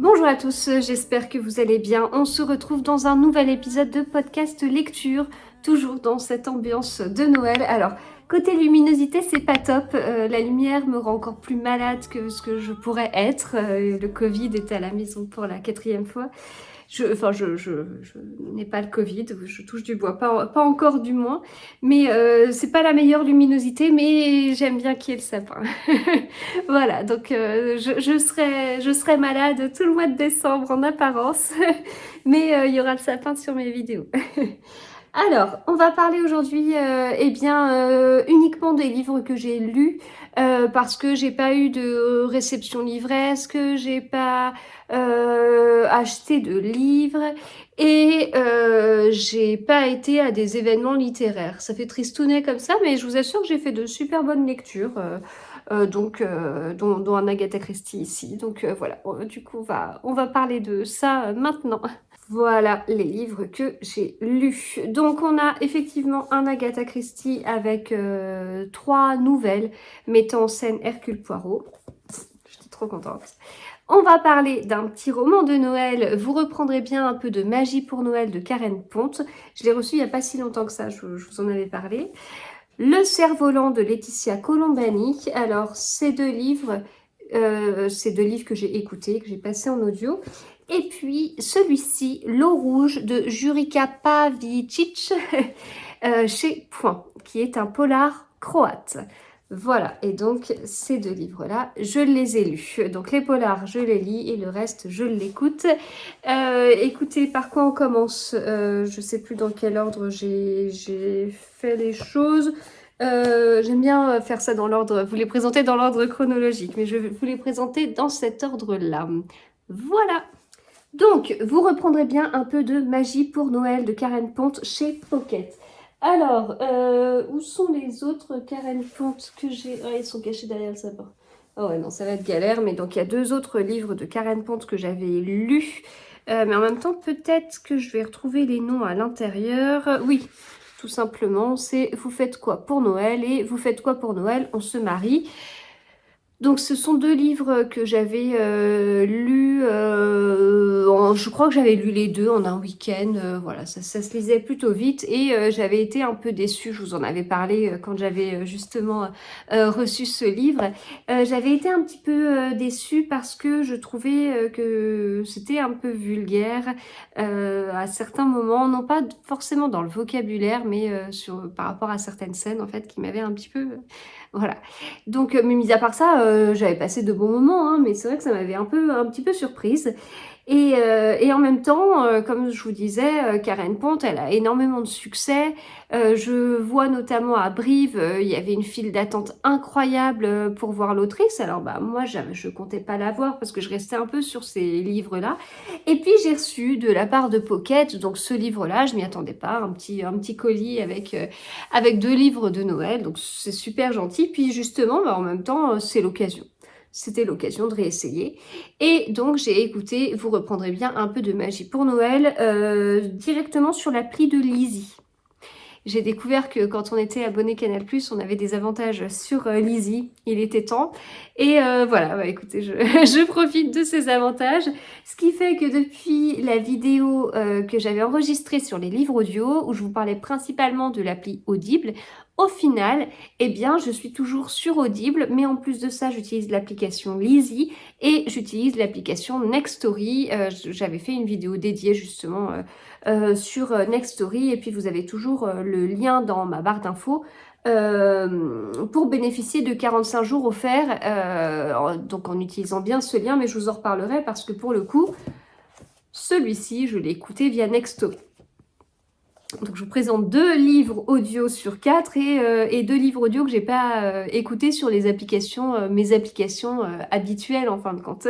Bonjour à tous, j'espère que vous allez bien. On se retrouve dans un nouvel épisode de podcast lecture, toujours dans cette ambiance de Noël. Alors, côté luminosité, c'est pas top. La lumière me rend encore plus malade que ce que je pourrais être. Le Covid est à la maison pour la 4e fois. Je n'ai pas le Covid, je touche du bois, pas encore du moins, mais c'est pas la meilleure luminosité, mais j'aime bien qu'il y ait le sapin. Voilà, donc je serai malade tout le mois de décembre en apparence, mais il y aura le sapin sur mes vidéos. Alors, on va parler aujourd'hui uniquement des livres que j'ai lus parce que j'ai pas eu de réception livresque, j'ai pas acheté de livres et j'ai pas été à des événements littéraires. Ça fait tristounet comme ça, mais je vous assure que j'ai fait de super bonnes lectures, dont un Agatha Christie ici. Donc voilà, du coup on va parler de ça maintenant. Voilà les livres que j'ai lus. Donc on a effectivement un Agatha Christie avec 3 nouvelles mettant en scène Hercule Poirot. J'étais trop contente. On va parler d'un petit roman de Noël. Vous reprendrez bien un peu de Magie pour Noël de Karen Ponte. Je l'ai reçu il n'y a pas si longtemps que ça, je vous en avais parlé. Le cerf-volant de Laetitia Colombani. Alors ces deux livres que j'ai écoutés, que j'ai passés en audio. Et puis celui-ci, L'eau rouge de Jurica Pavicic chez Point, qui est un polar croate. Voilà, et donc ces deux livres-là, je les ai lus. Donc les polars, je les lis et le reste, je l'écoute. Écoutez, par quoi on commence? Je ne sais plus dans quel ordre j'ai fait les choses. J'aime bien faire ça dans l'ordre, vous les présenter dans l'ordre chronologique, mais je vais vous les présenter dans cet ordre-là. Voilà. Donc, vous reprendrez bien un peu de Magie pour Noël de Karen Ponte chez Pocket. Alors, où sont les autres Karen Ponte que j'ai... Ah, ils sont cachés derrière le sapin. Ah ouais, non, ça va être galère, mais donc il y a 2 autres livres de Karen Ponte que j'avais lus. Mais en même temps, peut-être que je vais retrouver les noms à l'intérieur. Oui, tout simplement, c'est Vous faites quoi pour Noël et Vous faites quoi pour Noël, on se marie. Donc ce sont 2 livres que j'avais lus, je crois que j'avais lu les 2 en un week-end, voilà, ça se lisait plutôt vite et j'avais été un peu déçue, je vous en avais parlé quand j'avais justement reçu ce livre. J'avais été un petit peu déçue parce que je trouvais que c'était un peu vulgaire à certains moments, non pas forcément dans le vocabulaire, mais par rapport à certaines scènes en fait qui m'avaient un petit peu... voilà. Donc, mais mis à part ça, j'avais passé de bons moments, hein, mais c'est vrai que ça m'avait un petit peu surprise. Et en même temps, comme je vous disais, Karen Ponte, elle a énormément de succès. Je vois notamment à Brive, il y avait une file d'attente incroyable pour voir l'autrice. Alors bah moi, je comptais pas la voir parce que je restais un peu sur ces livres-là. Et puis j'ai reçu de la part de Pocket, donc ce livre-là, je m'y attendais pas, un petit colis avec 2 livres de Noël, donc c'est super gentil. Puis justement, bah, en même temps, c'est l'occasion. C'était l'occasion de réessayer. Et donc, j'ai écouté, vous reprendrez bien un peu de Magie pour Noël, directement sur l'appli de Lizzie. J'ai découvert que quand on était abonné Canal+, on avait des avantages sur Lizzie. Il était temps. Et voilà, bah, écoutez, je profite de ces avantages. Ce qui fait que depuis la vidéo que j'avais enregistrée sur les livres audio, où je vous parlais principalement de l'appli Audible, au final, eh bien, je suis toujours sur Audible, mais en plus de ça, j'utilise l'application Lizzie et j'utilise l'application Nextory. J'avais fait une vidéo dédiée justement sur Nextory et puis vous avez toujours le lien dans ma barre d'infos pour bénéficier de 45 jours offerts, donc en utilisant bien ce lien, mais je vous en reparlerai parce que pour le coup, celui-ci, je l'ai écouté via Nextory. Donc je vous présente 2 livres audio sur 4 et 2 livres audio que j'ai pas écoutés sur les applications, mes applications habituelles en fin de compte.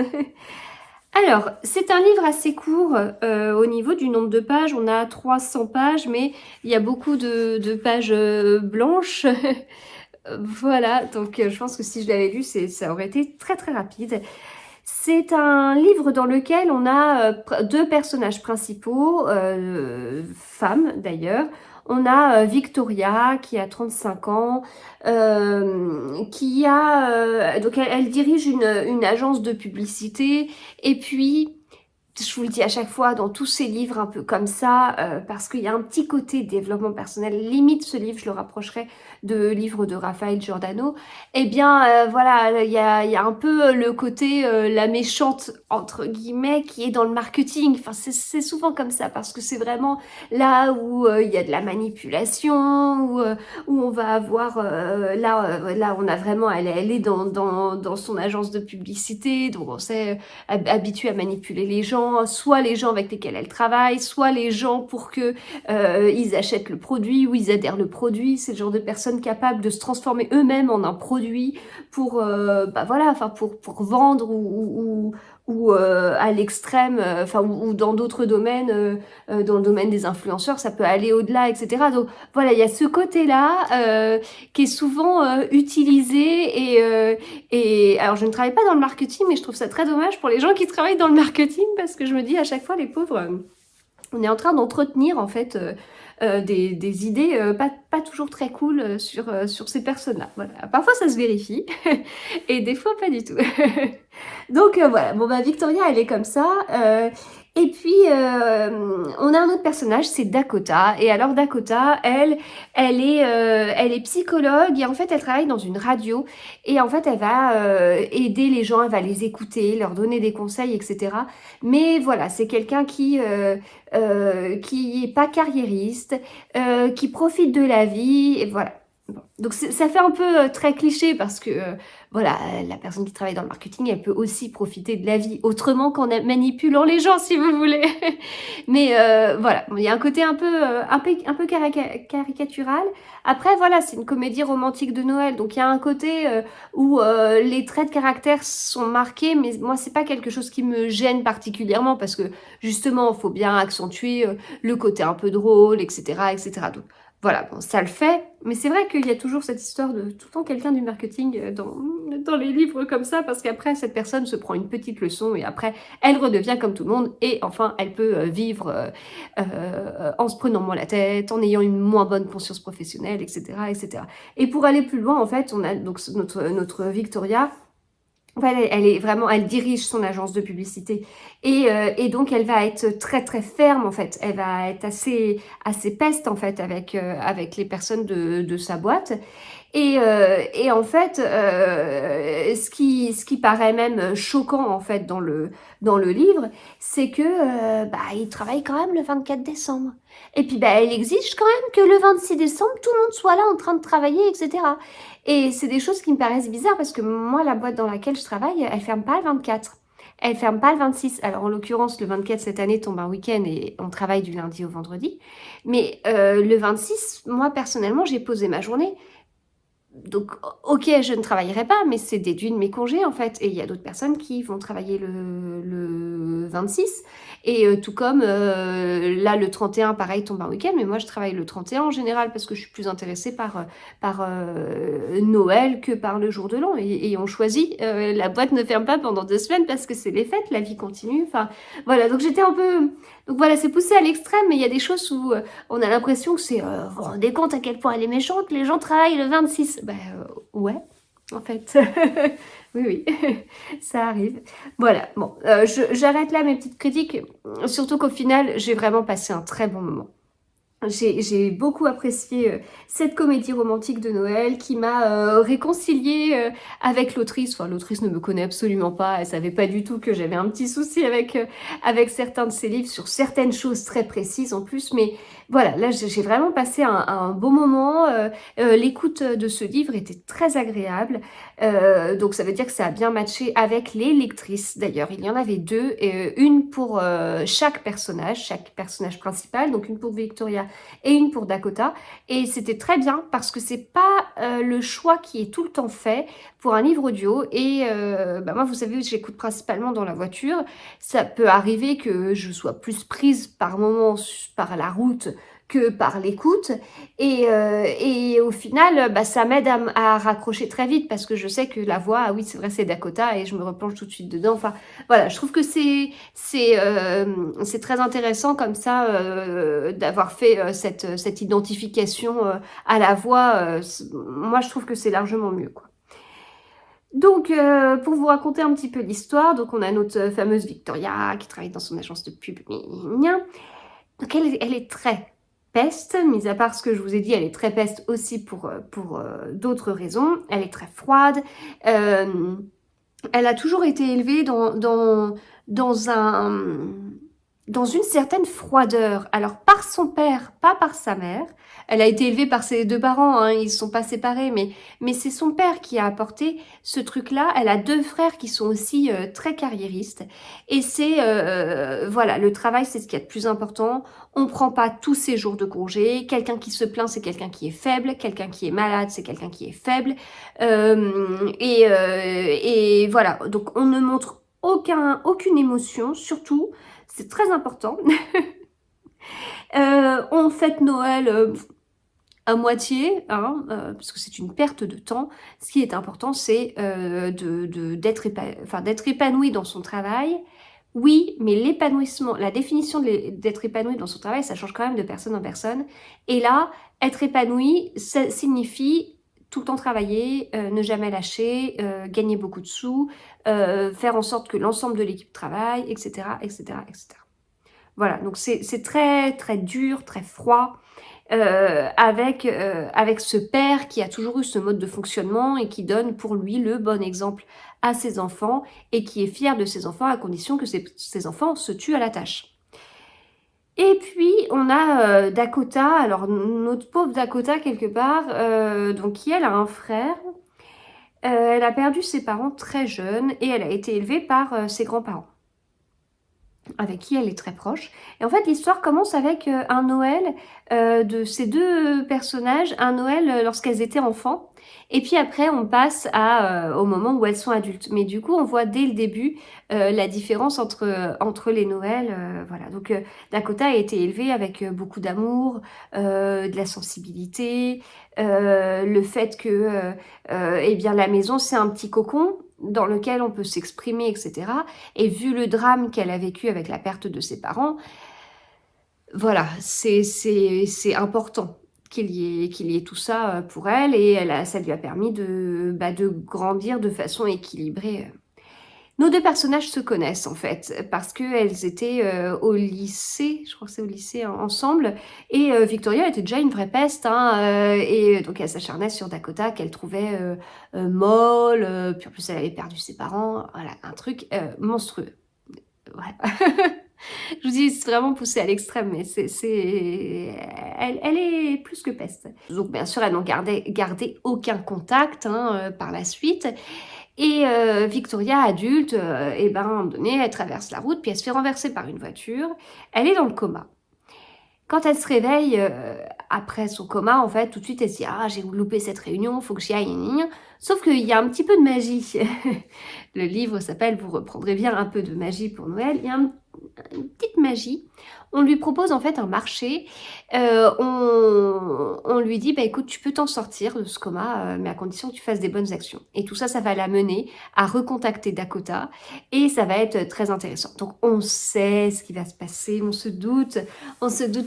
Alors, c'est un livre assez court au niveau du nombre de pages. On a 300 pages, mais il y a beaucoup de pages blanches. Voilà, donc je pense que si je l'avais lu, ça aurait été très très rapide. C'est un livre dans lequel on a 2 personnages principaux, femmes d'ailleurs. On a Victoria qui a 35 ans, donc elle dirige une agence de publicité et puis je vous le dis à chaque fois, dans tous ces livres un peu comme ça, parce qu'il y a un petit côté développement personnel, limite ce livre, je le rapprocherais de livres de Raphaël Giordano, eh bien, voilà, il y a un peu le côté la méchante, entre guillemets, qui est dans le marketing. Enfin, c'est souvent comme ça, parce que c'est vraiment là où il y a de la manipulation, où on va avoir, là, on a vraiment, elle est dans son agence de publicité, donc on sait habituée à manipuler les gens, soit les gens avec lesquels elle travaille, soit les gens pour que ils achètent le produit ou ils adhèrent le produit. C'est le genre de personnes capables de se transformer eux-mêmes en un produit pour, bah voilà, enfin pour vendre ou à l'extrême, enfin ou dans d'autres domaines, dans le domaine des influenceurs, ça peut aller au-delà, etc. Donc voilà, il y a ce côté-là qui est souvent utilisé et alors, je ne travaille pas dans le marketing, mais je trouve ça très dommage pour les gens qui travaillent dans le marketing parce que je me dis à chaque fois, les pauvres, on est en train d'entretenir en fait des idées pas toujours très cool sur ces personnes-là. Voilà. Parfois, ça se vérifie et des fois, pas du tout. Donc voilà, bon bah Victoria, elle est comme ça. Et puis, on a un autre personnage, c'est Dakota. Et alors Dakota, elle est psychologue et en fait, elle travaille dans une radio. Et en fait, elle va aider les gens, elle va les écouter, leur donner des conseils, etc. Mais voilà, c'est quelqu'un qui est pas carriériste, qui profite de la vie, et voilà. Bon. Donc ça fait un peu très cliché parce que voilà, la personne qui travaille dans le marketing, elle peut aussi profiter de la vie autrement qu'en manipulant les gens, si vous voulez. Mais voilà, il y a un côté un peu caricatural. Après, voilà, c'est une comédie romantique de Noël, donc il y a un côté où les traits de caractère sont marqués, mais moi, c'est pas quelque chose qui me gêne particulièrement parce que justement, il faut bien accentuer le côté un peu drôle, etc., etc. Donc, voilà, bon, ça le fait, mais c'est vrai qu'il y a toujours cette histoire de tout le temps quelqu'un du marketing dans les livres comme ça, parce qu'après, cette personne se prend une petite leçon et après, elle redevient comme tout le monde et enfin, elle peut vivre en se prenant moins la tête, en ayant une moins bonne conscience professionnelle, etc., etc. Et pour aller plus loin, en fait, on a donc notre Victoria. Elle est vraiment, elle dirige son agence de publicité et donc elle va être très très ferme en fait. Elle va être assez peste en fait avec les personnes de sa boîte. Et en fait, ce qui paraît même choquant en fait dans le livre, c'est que bah, il travaille quand même le 24 décembre. Et puis bah, elle exige quand même que le 26 décembre, tout le monde soit là en train de travailler, etc. Et c'est des choses qui me paraissent bizarres parce que moi, la boîte dans laquelle je travaille, elle ferme pas le 24. Elle ferme pas le 26. Alors en l'occurrence, le 24 cette année tombe un week-end et on travaille du lundi au vendredi. Mais le 26, moi personnellement, j'ai posé ma journée. Donc, ok, je ne travaillerai pas, mais c'est déduit de mes congés en fait. Et il y a d'autres personnes qui vont travailler le 26. Et tout comme là, le 31, pareil, tombe un week-end, mais moi je travaille le 31 en général parce que je suis plus intéressée par Noël que par le jour de l'an. Et on choisit, la boîte ne ferme pas pendant 2 semaines parce que c'est les fêtes, la vie continue. Enfin, voilà, donc j'étais un peu. Donc voilà, c'est poussé à l'extrême, mais il y a des choses où on a l'impression que c'est. Vous vous rendez compte à quel point elle est méchante, les gens travaillent le 26. Ben ouais, en fait. Oui, oui, ça arrive. Voilà, bon, j'arrête là mes petites critiques, surtout qu'au final, j'ai vraiment passé un très bon moment. J'ai beaucoup apprécié cette comédie romantique de Noël qui m'a réconciliée avec l'autrice. Enfin, l'autrice ne me connaît absolument pas. Elle savait pas du tout que j'avais un petit souci avec certains de ses livres sur certaines choses très précises en plus. Mais voilà, là, j'ai vraiment passé un beau moment. L'écoute de ce livre était très agréable. Donc, ça veut dire que ça a bien matché avec les lectrices. D'ailleurs, il y en avait deux. Une pour chaque personnage principal. Donc, une pour Victoria et une pour Dakota. Et c'était très bien parce que c'est pas le choix qui est tout le temps fait pour un livre audio. Et bah moi, vous savez, j'écoute principalement dans la voiture. Ça peut arriver que je sois plus prise par moments par la route que par l'écoute. Et au final, bah, ça m'aide à raccrocher très vite parce que je sais que la voix, ah oui, c'est vrai, c'est Dakota et je me replonge tout de suite dedans. Enfin, voilà, je trouve que c'est très intéressant comme ça d'avoir fait cette identification à la voix. Moi, je trouve que c'est largement mieux, quoi. Donc, pour vous raconter un petit peu l'histoire, donc on a notre fameuse Victoria qui travaille dans son agence de pub. Donc elle est très peste, mis à part ce que je vous ai dit, elle est très peste aussi pour d'autres raisons. Elle est très froide. Elle a toujours été élevée dans dans une certaine froideur. Alors par son père, pas par sa mère. Elle a été élevée par ses deux parents, hein, ils ne sont pas séparés, mais c'est son père qui a apporté ce truc-là. Elle a deux frères qui sont aussi très carriéristes. Et c'est, voilà, le travail, c'est ce qu'il y a de plus important. On ne prend pas tous ses jours de congé. Quelqu'un qui se plaint, c'est quelqu'un qui est faible. Quelqu'un qui est malade, c'est quelqu'un qui est faible. Et voilà, donc on ne montre aucune émotion, surtout, c'est très important. On fête Noël à moitié, hein, parce que c'est une perte de temps. Ce qui est important, c'est d'être épanoui dans son travail. Oui, mais l'épanouissement, la définition d'être épanoui dans son travail, ça change quand même de personne en personne. Et là, être épanoui, ça signifie tout le temps travailler, ne jamais lâcher, gagner beaucoup de sous, faire en sorte que l'ensemble de l'équipe travaille, etc., etc., etc. Voilà, donc c'est très, très dur, très froid, avec ce père qui a toujours eu ce mode de fonctionnement et qui donne pour lui le bon exemple à ses enfants et qui est fier de ses enfants à condition que ses enfants se tuent à la tâche. Et puis, on a Dakota, alors notre pauvre Dakota quelque part, donc qui elle a un frère. Elle a perdu ses parents très jeune et elle a été élevée par ses grands-parents, avec qui elle est très proche. Et en fait, l'histoire commence avec un Noël de ces deux personnages, un Noël lorsqu'elles étaient enfants, et puis après, on passe au moment où elles sont adultes. Mais du coup, on voit dès le début la différence entre les Noëls. Voilà. Donc, Dakota a été élevée avec beaucoup d'amour, de la sensibilité, le fait que eh bien, la maison, c'est un petit cocon dans lequel on peut s'exprimer, etc. Et vu le drame qu'elle a vécu avec la perte de ses parents, voilà, c'est important qu'il y ait tout ça pour elle, et ça lui a permis de grandir de façon équilibrée. Nos deux personnages se connaissent en fait, parce qu'elles étaient au lycée, je crois que c'est au lycée, hein, ensemble, et Victoria était déjà une vraie peste, hein, et donc elle s'acharnait sur Dakota qu'elle trouvait molle, puis en plus elle avait perdu ses parents, voilà, un truc monstrueux. Ouais. Je vous dis, c'est vraiment poussé à l'extrême, mais elle est plus que peste. Donc bien sûr, elles n'ont gardé aucun contact, hein, par la suite. Et Victoria, adulte, et ben, à un moment donné, elle traverse la route, puis elle se fait renverser par une voiture. Elle est dans le coma. Quand elle se réveille, après son coma, en fait, tout de suite, elle se dit « Ah, j'ai loupé cette réunion, faut que j'y aille, gna, gna. » Sauf qu'il y a un petit peu de magie. Le livre s'appelle « Vous reprendrez bien un peu de magie pour Noël ». Il y a une petite magie. On lui propose en fait un marché. On lui dit, bah écoute, tu peux t'en sortir de ce coma, mais à condition que tu fasses des bonnes actions. Et tout ça, ça va la mener à recontacter Dakota, et ça va être très intéressant. Donc on sait ce qui va se passer, on se doute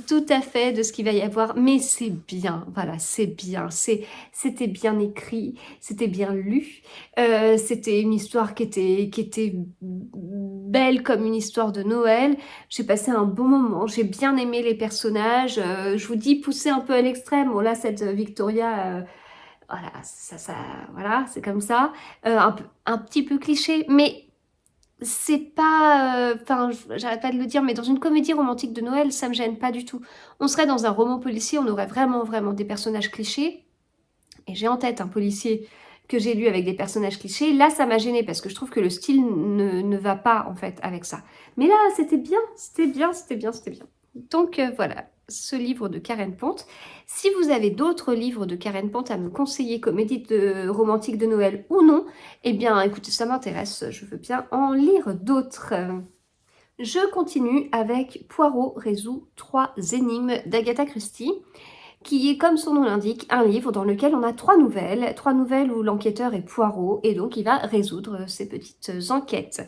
tout à fait de ce qu'il va y avoir, mais c'est bien, voilà, c'est bien, c'était bien écrit, c'était bien lu, c'était une histoire qui était belle comme une histoire de Noël. J'ai passé un bon moment, j'ai bien aimé les personnages, je vous dis poussé un peu à l'extrême. Bon là, cette Victoria, voilà, voilà, c'est comme ça, un petit peu cliché, mais c'est pas, enfin, j'arrête pas de le dire, mais dans une comédie romantique de Noël, ça me gêne pas du tout. On serait dans un roman policier, on aurait vraiment des personnages clichés, et j'ai en tête un policier que j'ai lu avec des personnages clichés. Là, ça m'a gênée parce que je trouve que le style ne va pas, en fait, avec ça. Mais là, c'était bien, c'était bien, c'était bien, c'était bien. Donc, voilà, ce livre de Karen Pont. Si vous avez d'autres livres de Karen Pont à me conseiller, comédie romantique de Noël ou non, eh bien, écoutez, ça m'intéresse, je veux bien en lire d'autres. Je continue avec Poirot résout 3 énigmes d'Agatha Christie, qui est, comme son nom l'indique, un livre dans lequel on a 3 nouvelles où l'enquêteur est Poirot, et donc il va résoudre ces petites enquêtes.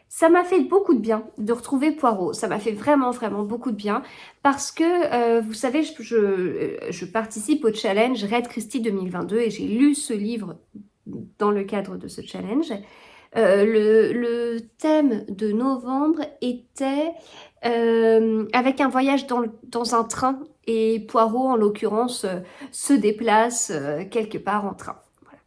Ça m'a fait beaucoup de bien de retrouver Poirot, ça m'a fait vraiment beaucoup de bien, parce que, vous savez, je participe au challenge Read Christie 2022, et j'ai lu ce livre dans le cadre de ce challenge. Le thème de novembre était avec un voyage dans un train, et Poirot, en l'occurrence, se déplace quelque part en train. Voilà.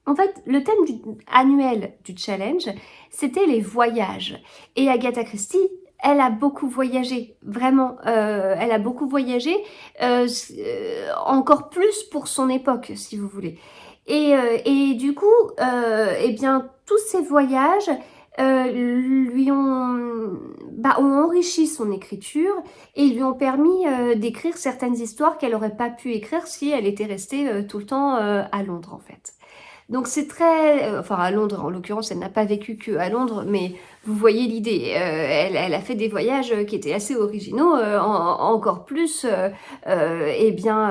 En fait, le thème annuel du challenge, c'était les voyages. Et Agatha Christie, elle a beaucoup voyagé, vraiment. Elle a beaucoup voyagé, encore plus pour son époque, si vous voulez. Et du coup, eh bien, tous ces voyages lui ont enrichi son écriture et lui ont permis d'écrire certaines histoires qu'elle n'aurait pas pu écrire si elle était restée tout le temps à Londres, en fait. Donc c'est très... enfin, à Londres, en l'occurrence, elle n'a pas vécu qu'à Londres, mais vous voyez l'idée. Elle a fait des voyages qui étaient assez originaux, encore plus, eh bien,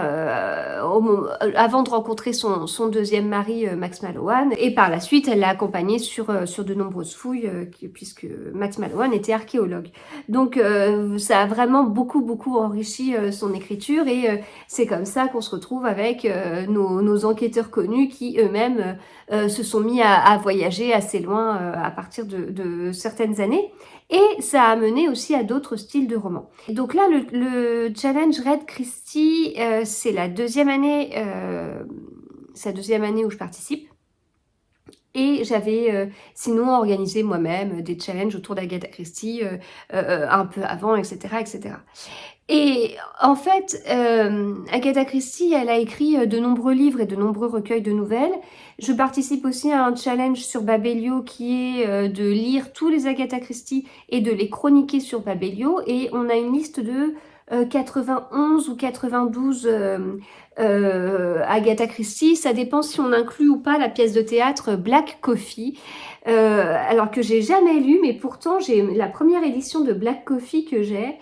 avant de rencontrer son deuxième mari, Max Mallowan. Et par la suite, elle l'a accompagné sur de nombreuses fouilles, puisque Max Mallowan était archéologue. Donc ça a vraiment beaucoup, beaucoup enrichi son écriture, et c'est comme ça qu'on se retrouve avec nos enquêteurs connus qui eux-mêmes se sont mis à voyager assez loin à partir de certaines années. Et ça a mené aussi à d'autres styles de romans. Donc là, le challenge Red Christie, c'est la deuxième année où je participe. Et j'avais sinon organisé moi-même des challenges autour d'Agatha Christie un peu avant, etc., etc. Et en fait, Agatha Christie, elle a écrit de nombreux livres et de nombreux recueils de nouvelles. Je participe aussi à un challenge sur Babelio qui est de lire tous les Agatha Christie et de les chroniquer sur Babelio. Et on a une liste de 91 ou 92 Agatha Christie. Ça dépend si on inclut ou pas la pièce de théâtre Black Coffee. Alors que j'ai jamais lu, mais pourtant j'ai la première édition de Black Coffee que j'ai.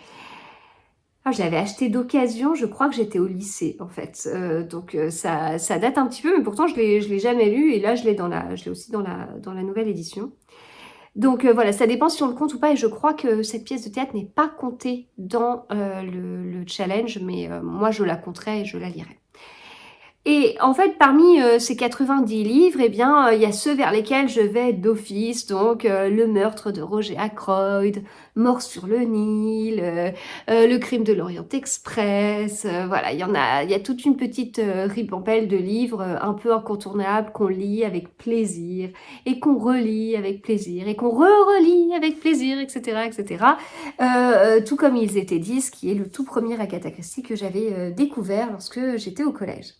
Ah, je l'avais acheté d'occasion, je crois que j'étais au lycée en fait. Donc ça date un petit peu, mais pourtant je l'ai jamais lu, et là je l'ai aussi dans la nouvelle édition. Donc voilà, ça dépend si on le compte ou pas, et je crois que cette pièce de théâtre n'est pas comptée dans le challenge, mais moi je la compterai et je la lirai. Et en fait, parmi ces 90 livres, eh bien, il y a ceux vers lesquels je vais d'office, donc Le meurtre de Roger Ackroyd, Mort sur le Nil, Le crime de l'Orient Express, voilà, il y a toute une petite ribambelle de livres un peu incontournables qu'on lit avec plaisir, et qu'on relit avec plaisir, et qu'on re-relit avec plaisir, etc., etc. Tout comme Ils étaient 10, qui est le tout premier Agatha Christie que j'avais découvert lorsque j'étais au collège.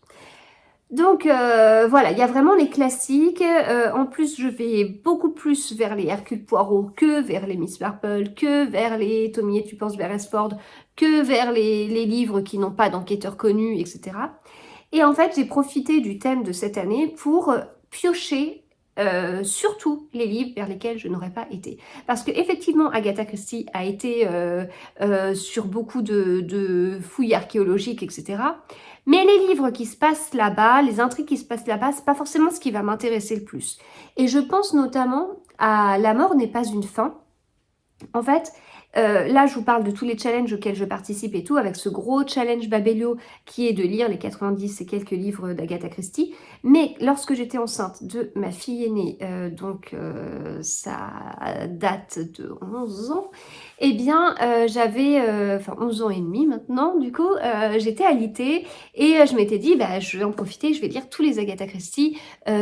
Donc voilà, il y a vraiment les classiques. En plus, je vais beaucoup plus vers les Hercule Poirot que vers les Miss Marple, que vers les Tommy et tu penses Beresford, que vers les livres qui n'ont pas d'enquêteurs connus, etc. Et en fait, j'ai profité du thème de cette année pour piocher surtout les livres vers lesquels je n'aurais pas été. Parce que effectivement, Agatha Christie a été sur beaucoup de fouilles archéologiques, etc. Mais les livres qui se passent là-bas, les intrigues qui se passent là-bas, c'est pas forcément ce qui va m'intéresser le plus. Et je pense notamment à La mort n'est pas une fin. En fait, là, je vous parle de tous les challenges auxquels je participe et tout, avec ce gros challenge Babelio qui est de lire les 90 et quelques livres d'Agatha Christie. Mais lorsque j'étais enceinte de ma fille aînée, donc ça date de 11 ans, eh bien, j'avais, enfin 11 ans et demi maintenant, du coup, j'étais alitée et je m'étais dit, bah, je vais en profiter, je vais lire tous les Agatha Christie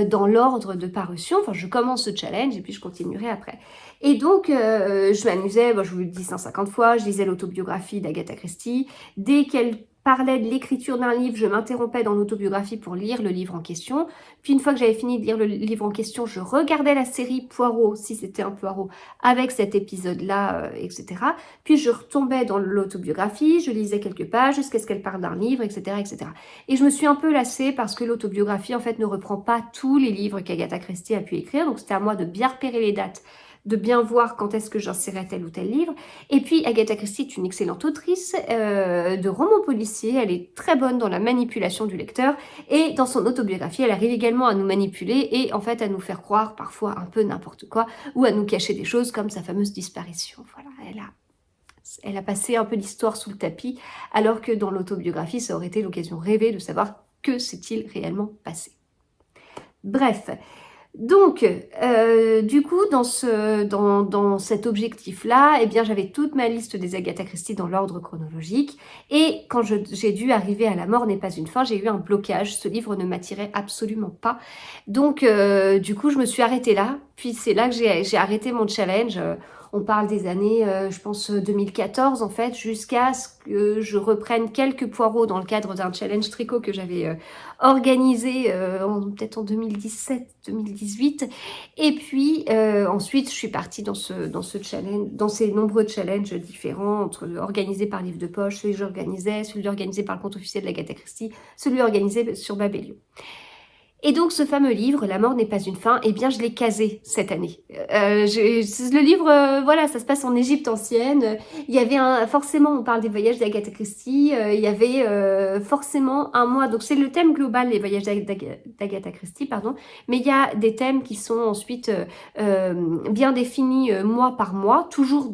dans l'ordre de parution. Enfin, je commence ce challenge et puis je continuerai après. Et donc, je m'amusais, bon, je vous le dis 150 fois, je lisais l'autobiographie d'Agatha Christie. Dès qu'elle parlait de l'écriture d'un livre, je m'interrompais dans l'autobiographie pour lire le livre en question. Puis une fois que j'avais fini de lire le livre en question, je regardais la série Poirot, si c'était un Poirot, avec cet épisode-là, etc. Puis je retombais dans l'autobiographie, je lisais quelques pages jusqu'à ce qu'elle parle d'un livre, etc., etc. Et je me suis un peu lassée parce que l'autobiographie, en fait, ne reprend pas tous les livres qu'Agatha Christie a pu écrire. Donc c'était à moi de bien repérer les dates, de bien voir quand est-ce que j'insérais tel ou tel livre. Et puis Agatha Christie est une excellente autrice de romans policiers, elle est très bonne dans la manipulation du lecteur, et dans son autobiographie, elle arrive également à nous manipuler et en fait à nous faire croire parfois un peu n'importe quoi, ou à nous cacher des choses comme sa fameuse disparition. Voilà, elle a passé un peu l'histoire sous le tapis, alors que dans l'autobiographie, ça aurait été l'occasion rêvée de savoir que s'est-il réellement passé. Bref, donc, du coup, dans cet objectif-là, eh bien, j'avais toute ma liste des Agatha Christie dans l'ordre chronologique. Et quand j'ai dû arriver à La mort n'est pas une fin, j'ai eu un blocage. Ce livre ne m'attirait absolument pas. Donc, du coup, je me suis arrêtée là. Puis c'est là que j'ai arrêté mon challenge. On parle des années, je pense, 2014 en fait, jusqu'à ce que je reprenne quelques poireaux dans le cadre d'un challenge tricot que j'avais organisé peut-être en 2017-2018. Et puis ensuite, je suis partie dans ce challenge, dans ces nombreux challenges différents, entre organisés par Livre de Poche, celui que j'organisais, celui organisé par le compte officiel de l'Agatha Christie, celui organisé sur Babelio. Et donc ce fameux livre, La mort n'est pas une fin, eh bien je l'ai casé cette année. Le livre, voilà, ça se passe en Égypte ancienne. Il y avait forcément, on parle des voyages d'Agatha Christie, il y avait forcément un mois, donc c'est le thème global, les voyages d'Agatha Christie, pardon, mais il y a des thèmes qui sont ensuite bien définis mois par mois, toujours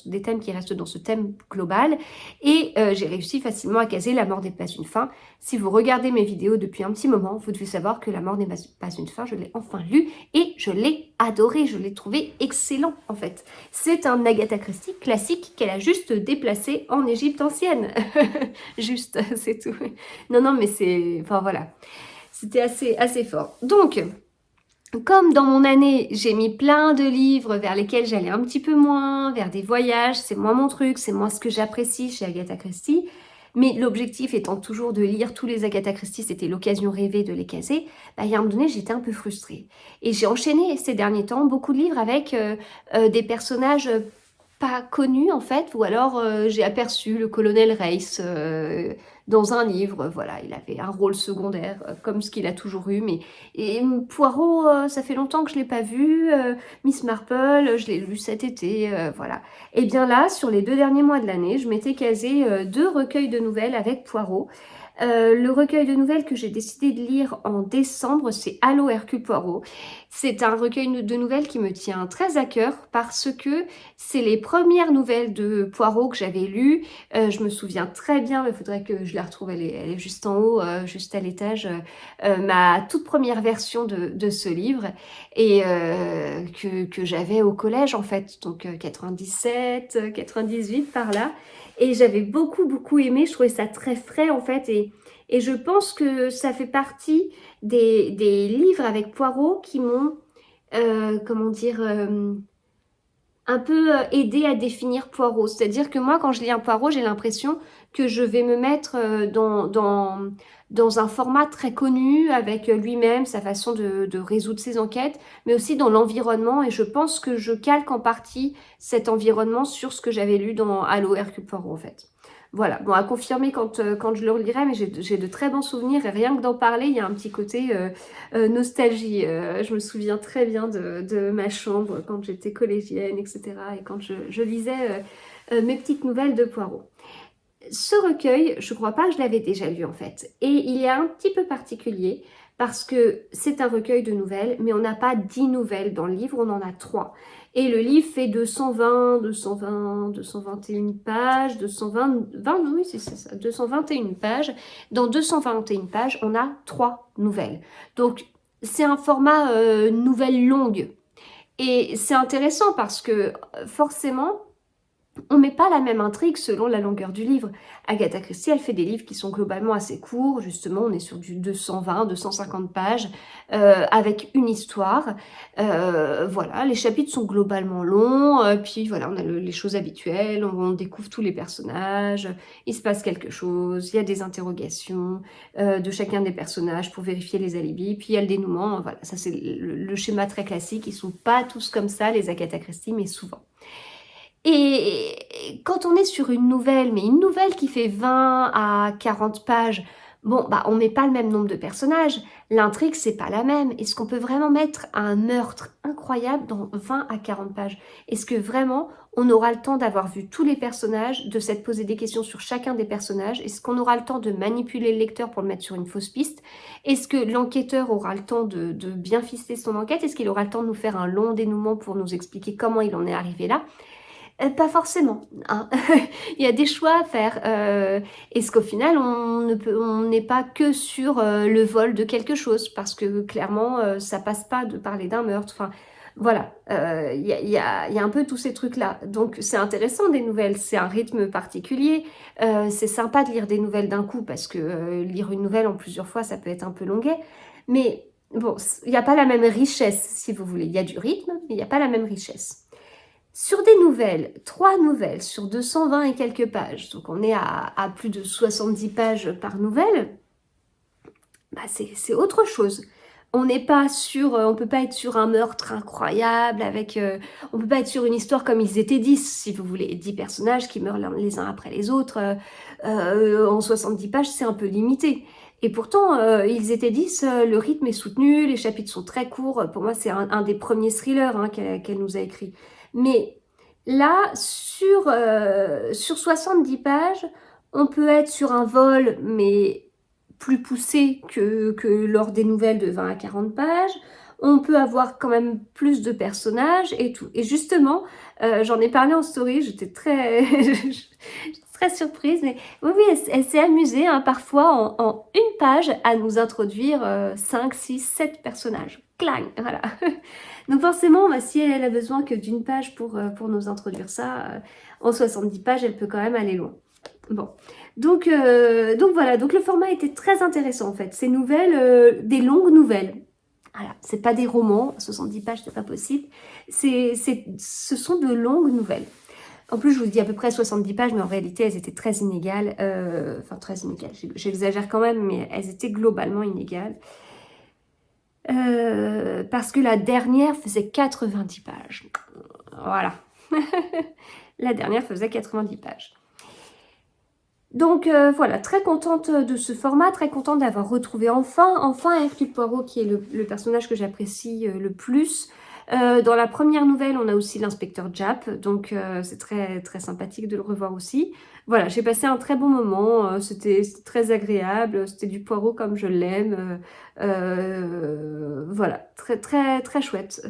des thèmes qui restent dans ce thème global, et j'ai réussi facilement à caser La mort n'est pas une fin. Si vous regardez mes vidéos depuis un petit moment, vous devez savoir que La mort n'est pas une fin, je l'ai enfin lu et je l'ai adoré, je l'ai trouvé excellent en fait. C'est un Agatha Christie classique qu'elle a juste déplacé en Égypte ancienne. Juste, c'est tout. Non, non, mais c'est... Enfin voilà, c'était assez fort. Donc... Comme dans mon année, j'ai mis plein de livres vers lesquels j'allais un petit peu moins, vers des voyages, c'est moins mon truc, c'est moins ce que j'apprécie chez Agatha Christie, mais l'objectif étant toujours de lire tous les Agatha Christie, c'était l'occasion rêvée de les caser, bah, il y a un moment donné, j'étais un peu frustrée. Et j'ai enchaîné ces derniers temps beaucoup de livres avec des personnages pas connus en fait, ou alors j'ai aperçu le colonel Reiss dans un livre, voilà, il avait un rôle secondaire, comme ce qu'il a toujours eu, mais et Poirot, ça fait longtemps que je ne l'ai pas vu, Miss Marple, je l'ai lu cet été, voilà. Et bien là, sur les 2 derniers mois de l'année, je m'étais casé 2 recueils de nouvelles avec Poirot. Le recueil de nouvelles que j'ai décidé de lire en décembre, c'est Allô Hercule Poirot. C'est un recueil de nouvelles qui me tient très à cœur parce que c'est les premières nouvelles de Poirot que j'avais lues. Je me souviens très bien, il faudrait que je la retrouve, elle est juste en haut, juste à l'étage, ma toute première version de ce livre et que j'avais au collège en fait, donc 97, 98 par là. Et j'avais beaucoup aimé, je trouvais ça très frais en fait et je pense que ça fait partie des livres avec Poirot qui m'ont, comment dire, un peu aidé à définir Poirot. C'est-à-dire que moi, quand je lis un Poirot, j'ai l'impression que je vais me mettre dans un format très connu avec lui-même, sa façon de résoudre ses enquêtes, mais aussi dans l'environnement. Et je pense que je calque en partie cet environnement sur ce que j'avais lu dans Allô Hercule Poirot, en fait. Voilà, bon, à confirmer quand je le relirai, mais j'ai de très bons souvenirs et rien que d'en parler, il y a un petit côté nostalgie. Je me souviens très bien de ma chambre quand j'étais collégienne, etc. Et quand je lisais mes petites nouvelles de Poirot. Ce recueil, je crois pas que je l'avais déjà lu en fait. Et il est un petit peu particulier parce que c'est un recueil de nouvelles, mais on n'a pas 10 nouvelles dans le livre, on en a 3. Et le livre fait 221 pages, 221 pages. Dans 221 pages, on a 3 nouvelles. Donc, c'est un format nouvelle longue. Et c'est intéressant parce que forcément, on ne met pas la même intrigue selon la longueur du livre. Agatha Christie, elle fait des livres qui sont globalement assez courts. Justement, on est sur du 220, 250 pages avec une histoire. Voilà, les chapitres sont globalement longs. Puis voilà, on a les choses habituelles. On découvre tous les personnages. Il se passe quelque chose. Il y a des interrogations de chacun des personnages pour vérifier les alibis. Puis il y a le dénouement. Voilà, ça c'est le schéma très classique. Ils ne sont pas tous comme ça, les Agatha Christie, mais souvent. Et quand on est sur une nouvelle, mais une nouvelle qui fait 20 à 40 pages, bon, bah, on met pas le même nombre de personnages, l'intrigue, c'est pas la même. Est-ce qu'on peut vraiment mettre un meurtre incroyable dans 20 à 40 pages? Est-ce que vraiment, on aura le temps d'avoir vu tous les personnages, de s'être posé des questions sur chacun des personnages? Est-ce qu'on aura le temps de manipuler le lecteur pour le mettre sur une fausse piste? Est-ce que l'enquêteur aura le temps de bien ficeler son enquête? Est-ce qu'il aura le temps de nous faire un long dénouement pour nous expliquer comment il en est arrivé là? Pas forcément, hein. Il y a des choix à faire, est-ce qu'au final on n'est pas que sur, le vol de quelque chose? Parce que clairement, ça passe pas de parler d'un meurtre, enfin voilà, il y a un peu tous ces trucs-là. Donc c'est intéressant des nouvelles, c'est un rythme particulier, c'est sympa de lire des nouvelles d'un coup parce que, lire une nouvelle en plusieurs fois, ça peut être un peu longuet. Mais bon, il y a pas la même richesse si vous voulez. Il y a du rythme, mais il y a pas la même richesse. Sur des nouvelles, 3 nouvelles sur 220 et quelques pages, donc on est à plus de 70 pages par nouvelle, bah c'est autre chose. On n'est pas sur, on peut pas être sur un meurtre incroyable avec, on peut pas être sur une histoire comme Ils étaient 10, si vous voulez, 10 personnages qui meurent les uns après les autres, en 70 pages, c'est un peu limité. Et pourtant, Ils étaient 10, le rythme est soutenu, les chapitres sont très courts. Pour moi, c'est un des premiers thrillers hein, qu'elle nous a écrit. Mais là, sur 70 pages, on peut être sur un vol, mais plus poussé que lors des nouvelles de 20 à 40 pages. On peut avoir quand même plus de personnages et tout. Et justement, j'en ai parlé en story, j'étais très, très surprise. Mais oui, oui, elle s'est amusée hein, parfois en une page à nous introduire 5, 6, 7 personnages. Clang, voilà. Donc forcément, bah, si elle a besoin que d'une page pour nous introduire ça, en 70 pages, elle peut quand même aller loin. Bon, donc voilà, donc le format était très intéressant en fait. Ces nouvelles, des longues nouvelles. Voilà, c'est pas des romans, 70 pages, c'est pas possible. Ce sont de longues nouvelles. En plus, je vous dis à peu près 70 pages, mais en réalité, elles étaient très inégales. Enfin, très inégales, j'exagère quand même, mais elles étaient globalement inégales. Parce que la dernière faisait 90 pages. Voilà. La dernière faisait 90 pages. Donc voilà, très contente de ce format, très contente d'avoir retrouvé enfin Hercule Poirot qui est le personnage que j'apprécie le plus. Dans la première nouvelle, on a aussi l'inspecteur Japp, donc c'est très, très sympathique de le revoir aussi. Voilà, j'ai passé un très bon moment, c'était très agréable, c'était du Poirot comme je l'aime. Voilà, très, très, très chouette,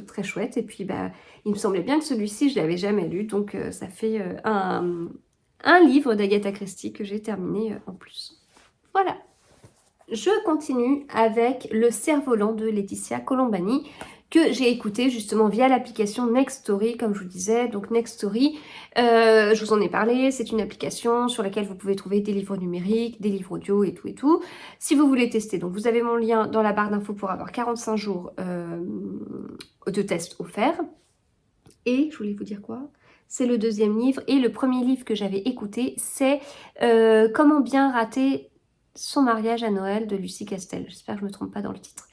très chouette. Et puis, bah, il me semblait bien que celui-ci, je ne l'avais jamais lu, donc ça fait un livre d'Agatha Christie que j'ai terminé en plus. Voilà. Je continue avec Le Cerf-Volant de Laetitia Colombani que j'ai écouté justement via l'application Nextory, comme je vous disais. Donc Nextory, je vous en ai parlé, c'est une application sur laquelle vous pouvez trouver des livres numériques, des livres audio et tout et tout. Si vous voulez tester, donc vous avez mon lien dans la barre d'infos pour avoir 45 jours de test offert. Et je voulais vous dire quoi ? C'est le deuxième livre. Et le premier livre que j'avais écouté, c'est Comment bien rater son mariage à Noël de Lucie Castel. J'espère que je ne me trompe pas dans le titre.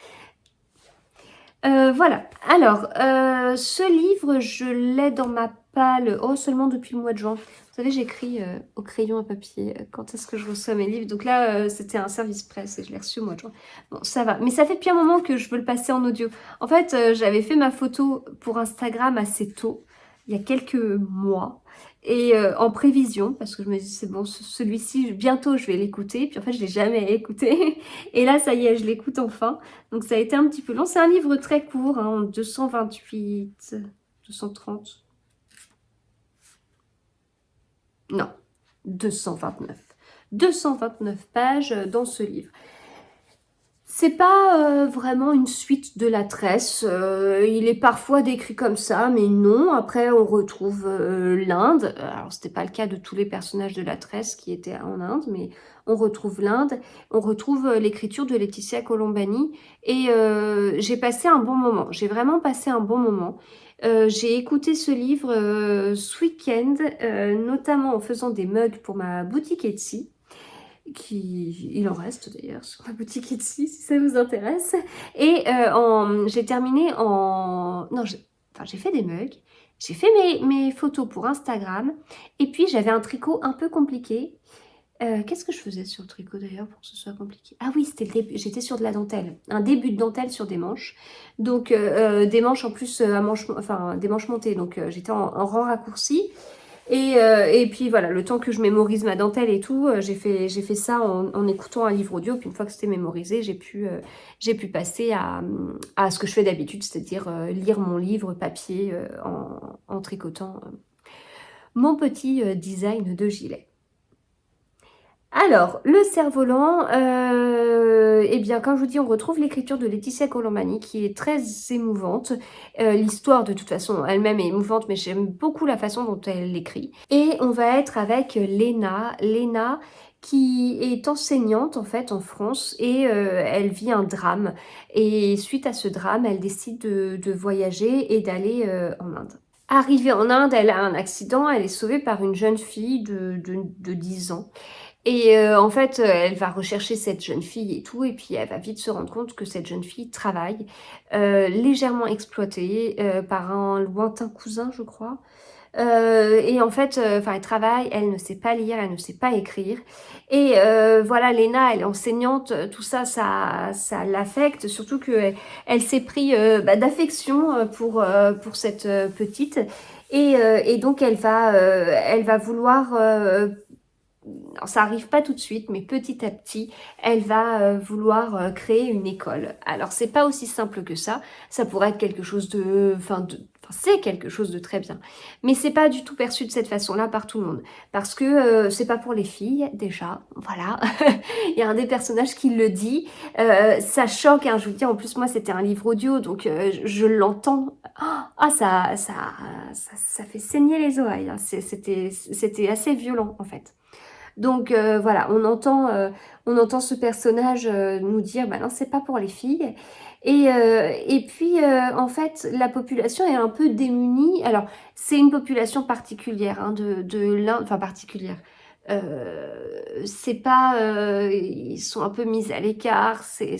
Voilà. Alors, ce livre, je l'ai dans ma palle, seulement depuis le mois de juin. Vous savez, j'écris au crayon à papier quand est-ce que je reçois mes livres. Donc là, c'était un service presse et je l'ai reçu au mois de juin. Bon, ça va. Mais ça fait depuis un moment que je veux le passer en audio. En fait, j'avais fait ma photo pour Instagram assez tôt, il y a quelques mois. Et en prévision, parce que je me dis, c'est bon, celui-ci, bientôt, je vais l'écouter. Puis en fait, je ne l'ai jamais écouté. Et là, ça y est, je l'écoute enfin. Donc ça a été un petit peu long. C'est un livre très court, hein, 228, 230. Non, 229. 229 pages dans ce livre. C'est pas vraiment une suite de la tresse. Il est parfois décrit comme ça, mais non. Après, on retrouve l'Inde. Alors, c'était pas le cas de tous les personnages de la tresse qui étaient en Inde, mais on retrouve l'Inde. On retrouve l'écriture de Laetitia Colombani. Et j'ai passé un bon moment. J'ai vraiment passé un bon moment. J'ai écouté ce livre ce week-end, notamment en faisant des mugs pour ma boutique Etsy. Il en reste d'ailleurs sur ma boutique Etsy si ça vous intéresse. Et j'ai terminé en... Non, j'ai fait des mugs, j'ai fait mes photos pour Instagram, et puis j'avais un tricot un peu compliqué. Qu'est-ce que je faisais sur le tricot d'ailleurs pour que ce soit compliqué? Ah oui, c'était le début, j'étais sur de la dentelle, un début de dentelle sur des manches. Donc des manches en plus à manches, enfin des manches montées, donc j'étais en rang raccourci. Et puis voilà, le temps que je mémorise ma dentelle et tout, j'ai fait ça en écoutant un livre audio. Puis une fois que c'était mémorisé, j'ai pu passer à ce que je fais d'habitude, c'est-à-dire lire mon livre papier en tricotant. mon petit design de gilet. Alors, le cerf-volant, eh bien, comme je vous dis, on retrouve l'écriture de Laetitia Colombani qui est très émouvante. L'histoire, de toute façon, elle-même est émouvante, mais j'aime beaucoup la façon dont elle l'écrit. Et on va être avec Léna. Léna qui est enseignante, en fait, en France, et elle vit un drame. Et suite à ce drame, elle décide de voyager et d'aller en Inde. Arrivée en Inde, elle a un accident, elle est sauvée par une jeune fille de 10 ans. Et en fait, elle va rechercher cette jeune fille et tout, et puis elle va vite se rendre compte que cette jeune fille travaille, légèrement exploitée par un lointain cousin, je crois. Et en fait, enfin, elle travaille, elle ne sait pas lire, elle ne sait pas écrire. Et voilà, Léna, elle est enseignante, tout ça, ça l'affecte, surtout qu'elle elle s'est pris d'affection pour cette petite. Et donc, elle va vouloir alors, ça arrive pas tout de suite, mais petit à petit, elle va vouloir créer une école. Alors, c'est pas aussi simple que ça. Ça pourrait être quelque chose c'est quelque chose de très bien. Mais c'est pas du tout perçu de cette façon-là par tout le monde. Parce que c'est pas pour les filles, déjà. Voilà. Il y a un des personnages qui le dit. Ça choque, hein, je vous dis. En plus, moi, c'était un livre audio, donc je l'entends. Ah, ça fait saigner les oreilles, hein. C'était assez violent, en fait. Donc voilà, on entend ce personnage nous dire, bah non, c'est pas pour les filles. Et puis, en fait, la population est un peu démunie. Alors, c'est une population particulière, hein, de l'Inde, enfin particulière. C'est pas, ils sont un peu mis à l'écart, c'est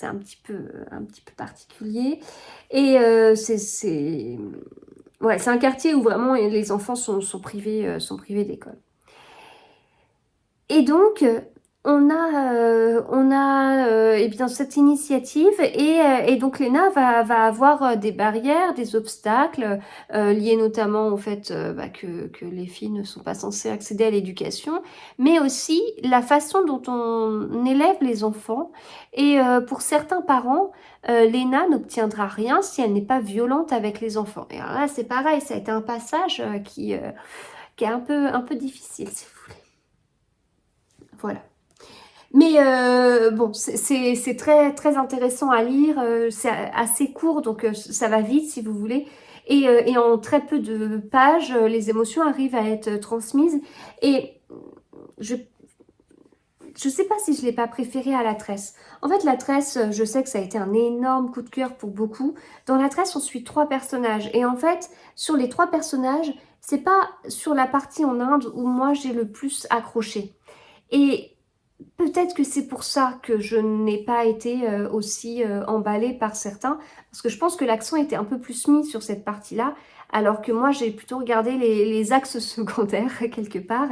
un petit peu particulier. Et ouais, c'est un quartier où vraiment les enfants sont privés d'école. Et donc, on a eh bien, cette initiative et donc Léna va avoir des barrières, des obstacles liés notamment au fait que les filles ne sont pas censées accéder à l'éducation, mais aussi la façon dont on élève les enfants. Et pour certains parents, Léna n'obtiendra rien si elle n'est pas violente avec les enfants. Et alors là, c'est pareil, ça a été un passage qui est un peu difficile, si vous voulez. Voilà. Mais bon, c'est très, très intéressant à lire, c'est assez court, donc ça va vite si vous voulez. Et en très peu de pages, les émotions arrivent à être transmises. Et je sais pas si je l'ai pas préféré à La Tresse. En fait, La Tresse, je sais que ça a été un énorme coup de cœur pour beaucoup. Dans La Tresse, on suit 3 personnages. Et en fait, sur les 3 personnages, c'est pas sur la partie en Inde où moi j'ai le plus accroché. Et peut-être que c'est pour ça que je n'ai pas été aussi emballée par certains, parce que je pense que l'accent était un peu plus mis sur cette partie-là, alors que moi j'ai plutôt regardé les axes secondaires quelque part.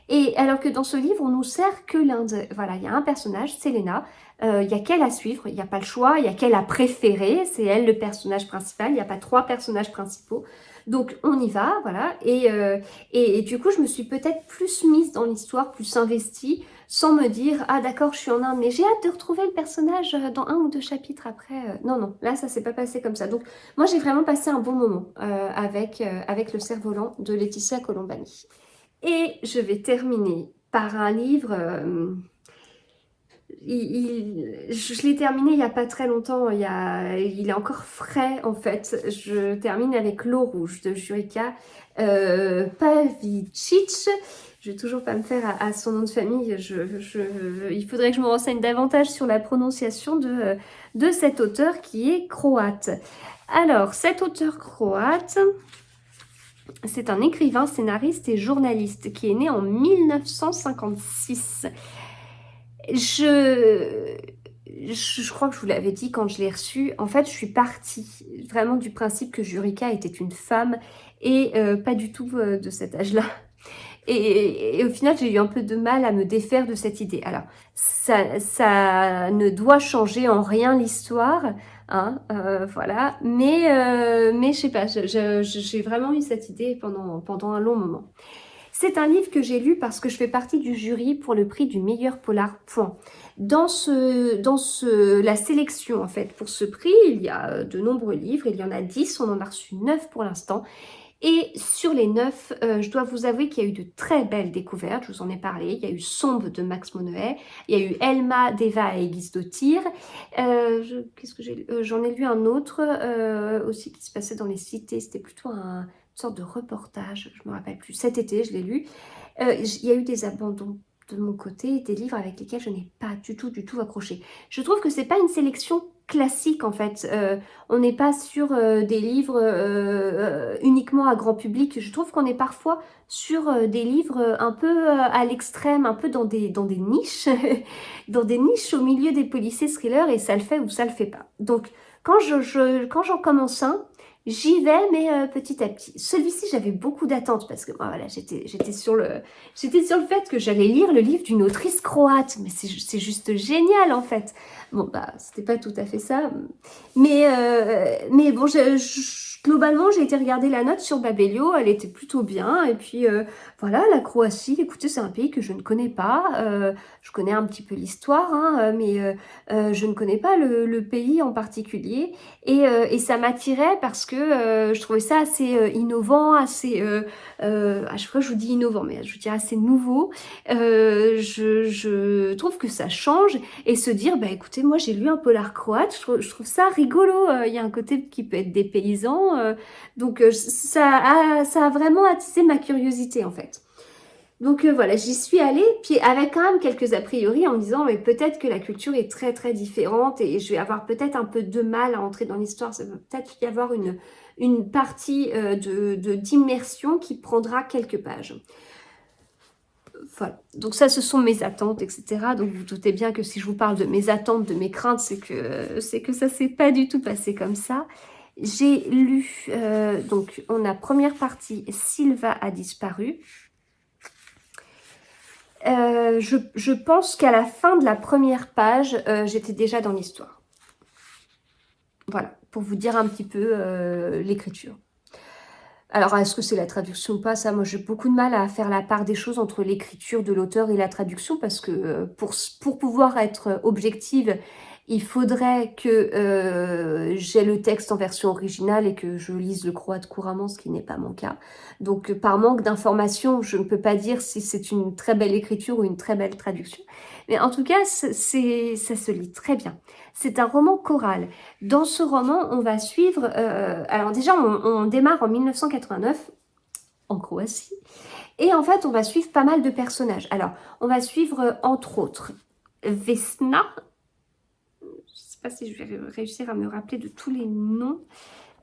Et alors que dans ce livre, on nous sert que l'Inde. Voilà, il y a un personnage, c'est Léna, il y a qu'elle à suivre, il n'y a pas le choix, il y a qu'elle à préférer, c'est elle le personnage principal, il n'y a pas 3 personnages principaux. Donc on y va, voilà. Et du coup, je me suis peut-être plus mise dans l'histoire, plus investie, sans me dire, ah d'accord, je suis en Inde, mais j'ai hâte de retrouver le personnage dans 1 ou 2 chapitres après. Non, non, là, ça s'est pas passé comme ça. Donc, moi, j'ai vraiment passé un bon moment avec Le Cerf-Volant de Laetitia Colombani. Et je vais terminer par un livre... je l'ai terminé il n'y a pas très longtemps, il est encore frais en fait. Je termine avec L'eau rouge de Jurica Pavicic. Je vais toujours pas me faire à son nom de famille. Il faudrait que je me renseigne davantage sur la prononciation de cet auteur qui est croate. Alors, cet auteur croate, c'est un écrivain, scénariste et journaliste qui est né en 1956. Je crois que je vous l'avais dit quand je l'ai reçu. En fait, je suis partie vraiment du principe que Jurica était une femme et pas du tout de cet âge-là. Et au final, j'ai eu un peu de mal à me défaire de cette idée. Alors, ça ne doit changer en rien l'histoire, hein, voilà. Mais je sais pas, j'ai vraiment eu cette idée pendant un long moment. C'est un livre que j'ai lu parce que je fais partie du jury pour le prix du meilleur polar. Point. Dans la sélection, en fait, pour ce prix, il y a de nombreux livres. Il y en a 10, on en a reçu 9 pour l'instant. Et sur les 9, je dois vous avouer qu'il y a eu de très belles découvertes, je vous en ai parlé. Il y a eu Sombre de Max Monnoë, il y a eu Elma d'Eva et Dottir. Qu'est-ce que j'ai j'en ai lu un autre aussi qui se passait dans les cités, c'était plutôt une sorte de reportage, je me rappelle plus. Cet été, je l'ai lu. Il y a eu des abandons de mon côté, des livres avec lesquels je n'ai pas du tout accroché. Je trouve que c'est pas une sélection classique en fait. On n'est pas sur des livres uniquement à grand public. Je trouve qu'on est parfois sur des livres un peu à l'extrême, un peu dans des niches, dans des niches au milieu des policiers thrillers, et ça le fait ou ça le fait pas. Donc quand j'en commence un, j'y vais, mais petit à petit. Celui-ci, j'avais beaucoup d'attentes parce que voilà, j'étais sur le fait que j'allais lire le livre d'une autrice croate. Mais c'est juste génial en fait. Bon, bah, c'était pas tout à fait ça. Mais bon, globalement, j'ai été regarder la note sur Babelio. Elle était plutôt bien. Et puis, voilà, la Croatie, écoutez, c'est un pays que je ne connais pas. Je connais un petit peu l'histoire, hein, mais je ne connais pas le pays en particulier. Et ça m'attirait parce que je trouvais ça assez innovant, assez... à chaque fois, je vous dis innovant, mais je dirais assez nouveau. Je trouve que ça change. Et se dire, bah écoutez, moi j'ai lu un polar croate, je trouve ça rigolo. Il y a un côté qui peut être dépaysant. Donc ça a vraiment attisé ma curiosité en fait. Donc voilà, j'y suis allée, puis avec quand même quelques a priori en me disant, mais peut-être que la culture est très très différente et je vais avoir peut-être un peu de mal à entrer dans l'histoire. Ça peut peut-être y avoir une partie d'immersion qui prendra quelques pages. Voilà, donc ça ce sont mes attentes, etc. Donc vous doutez bien que si je vous parle de mes attentes, de mes craintes, c'est que ça s'est pas du tout passé comme ça. J'ai lu, donc on a première partie, Sylva a disparu. Je pense qu'à la fin de la première page, j'étais déjà dans l'histoire. Voilà, pour vous dire un petit peu l'écriture. Alors, est-ce que c'est la traduction ou pas? Ça, moi, j'ai beaucoup de mal à faire la part des choses entre l'écriture de l'auteur et la traduction, parce que pour pouvoir être objective, il faudrait que j'ai le texte en version originale et que je lise le croate couramment, ce qui n'est pas mon cas. Donc, par manque d'informations, je ne peux pas dire si c'est une très belle écriture ou une très belle traduction. Mais en tout cas, ça se lit très bien. C'est un roman choral. Dans ce roman, on va suivre... alors déjà, on démarre en 1989, en Croatie. Et en fait, on va suivre pas mal de personnages. Alors, on va suivre, entre autres, Vesna. Je ne sais pas si je vais réussir à me rappeler de tous les noms.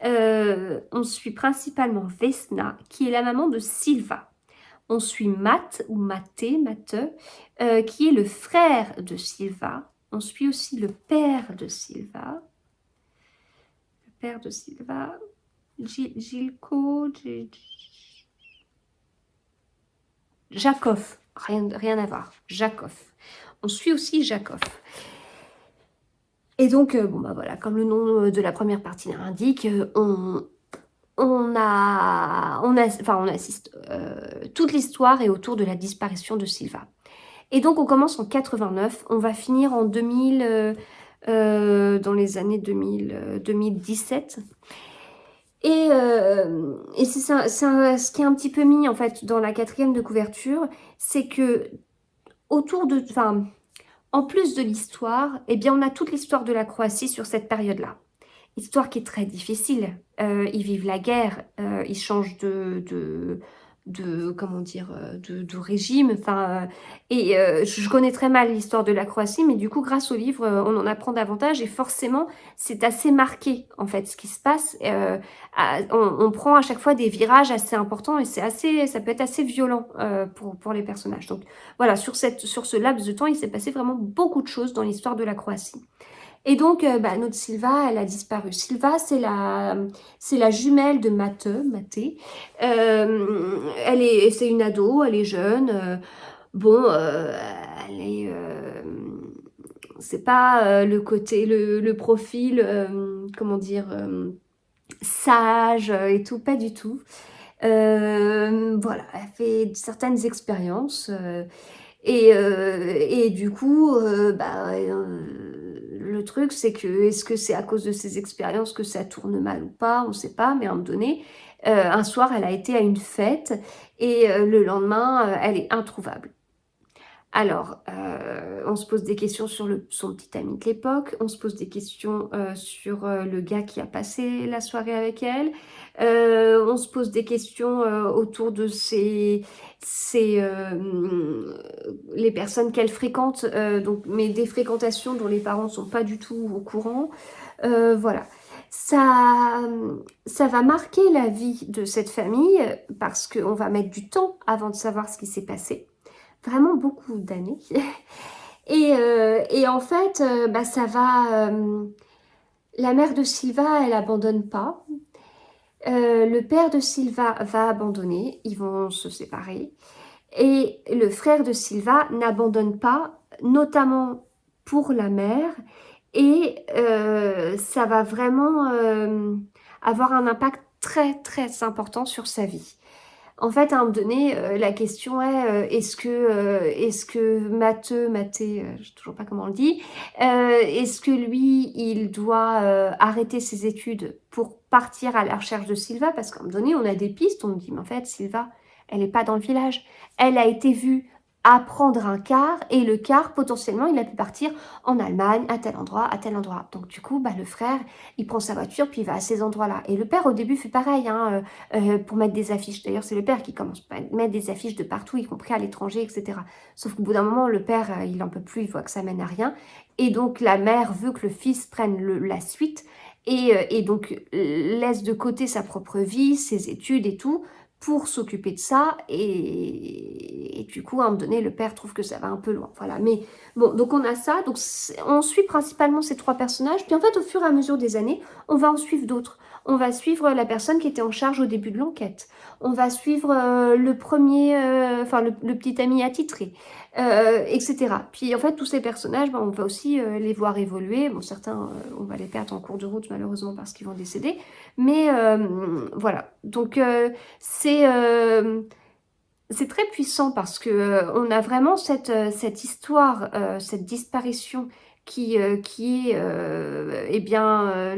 On suit principalement Vesna, qui est la maman de Silva. On suit Matt, ou Maté, qui est le frère de Silva. On suit aussi le père de Silva. Le père de Silva. Gilko. Jakov. Rien à voir. Jakov. On suit aussi Jakov. Et donc, bon bah voilà, comme le nom de la première partie l'indique, on assiste. Toute l'histoire est autour de la disparition de Silva. Et donc, on commence en 89, on va finir en 2000, dans les années 2017. Et c'est ça, ce qui est un petit peu mis en fait dans la quatrième de couverture, c'est que en plus de l'histoire, eh bien on a toute l'histoire de la Croatie sur cette période-là. Histoire qui est très difficile. Ils vivent la guerre, ils changent comment dire, de régime. Enfin, je connais très mal l'histoire de la Croatie, mais du coup, grâce au livre, on en apprend davantage et forcément, c'est assez marqué en fait ce qui se passe. On prend à chaque fois des virages assez importants et ça peut être assez violent pour les personnages. Donc voilà, sur ce laps de temps, il s'est passé vraiment beaucoup de choses dans l'histoire de la Croatie. Et donc, notre Silva, elle a disparu. Silva, c'est la jumelle de Maté. C'est une ado, elle est jeune. Elle est... c'est pas le côté, le profil, comment dire, sage et tout, pas du tout. Voilà, elle fait certaines expériences. Et du coup, le truc, c'est que, est-ce que c'est à cause de ses expériences que ça tourne mal ou pas? On ne sait pas, mais à un moment donné, un soir, elle a été à une fête et le lendemain, elle est introuvable. Alors, on se pose des questions sur son petit ami de l'époque, on se pose des questions sur le gars qui a passé la soirée avec elle, on se pose des questions autour de les personnes qu'elle fréquente, donc, mais des fréquentations dont les parents ne sont pas du tout au courant. Voilà. Ça va marquer la vie de cette famille parce qu'on va mettre du temps avant de savoir ce qui s'est passé. Vraiment beaucoup d'années. Et en fait, bah, ça va... la mère de Silva, elle abandonne pas. Le père de Silva va abandonner. Ils vont se séparer. Et le frère de Silva n'abandonne pas, notamment pour la mère. Et ça va vraiment avoir un impact très, très important sur sa vie. En fait, à un moment donné, la question est est-ce que Mathé, je sais toujours pas comment on le dit, est-ce que lui, il doit arrêter ses études pour partir à la recherche de Silva? Parce qu'à un moment donné, on a des pistes, on nous dit, mais en fait, Silva, elle n'est pas dans le village. Elle a été vue apprendre un car, et le car, potentiellement, il a pu partir en Allemagne, à tel endroit, à tel endroit. Donc du coup, bah, le frère, il prend sa voiture, puis il va à ces endroits-là. Et le père, au début, fait pareil, hein, pour mettre des affiches. D'ailleurs, c'est le père qui commence à mettre des affiches de partout, y compris à l'étranger, etc. Sauf qu'au bout d'un moment, le père, il n'en peut plus, il voit que ça mène à rien. Et donc, la mère veut que le fils prenne la suite et donc laisse de côté sa propre vie, ses études et tout, pour s'occuper de ça. Et du coup, à un moment donné, le père trouve que ça va un peu loin. Voilà. Mais bon, donc on a ça. Donc, on suit principalement ces trois personnages. Puis en fait, au fur et à mesure des années, on va en suivre d'autres. On va suivre la personne qui était en charge au début de l'enquête. On va suivre le premier, enfin le petit ami attitré, etc. Puis en fait, tous ces personnages, on va aussi les voir évoluer. Bon, certains, on va les perdre en cours de route malheureusement parce qu'ils vont décéder. Mais voilà. Donc c'est très puissant parce que on a vraiment cette histoire, cette disparition qui est eh bien